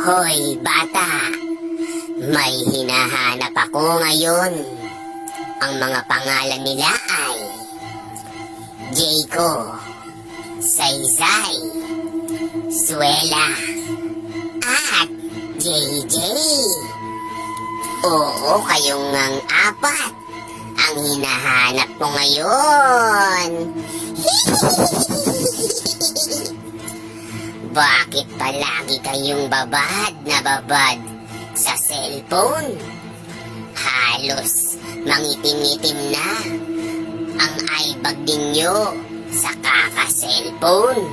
Hoy, bata! May hinahanap ako ngayon. Ang mga pangalan nila ay Jayco, Saysay, Suela, at JJ. Oo, kayong ang apat ang hinahanap ko ngayon. Bakit palagi kayong babad na babad sa cellphone? Halos mangitim-itim na ang eyebag ninyo sa kaka-cellphone.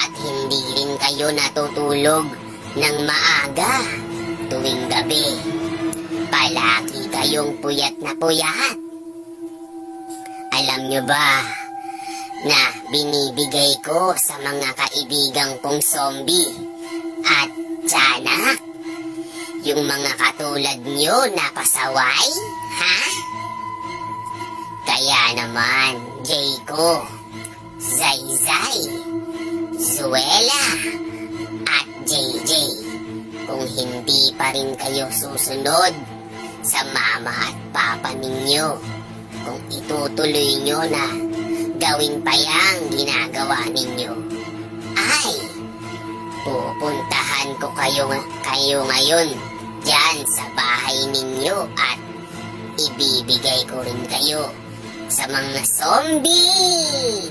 At hindi rin kayo natutulog ng maaga tuwing gabi. Palagi kayong puyat na puyat. Alam nyo ba na binibigay ko sa mga kaibigan kong zombie at tiyanak yung mga katulad nyo na pasaway, ha? Kaya naman, Jayco, Saysay, Suela, at JJ, kung hindi pa rin kayo susunod sa mama at papa ninyo, kung itutuloy nyo na gawin pa yang ginagawa ninyo, ay pupuntahan ko kayo ngayon dyan sa bahay ninyo at ibibigay ko rin kayo sa mga zombie.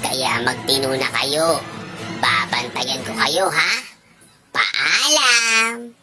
Kaya magtino na kayo. Babantayan ko kayo, ha? Paalam!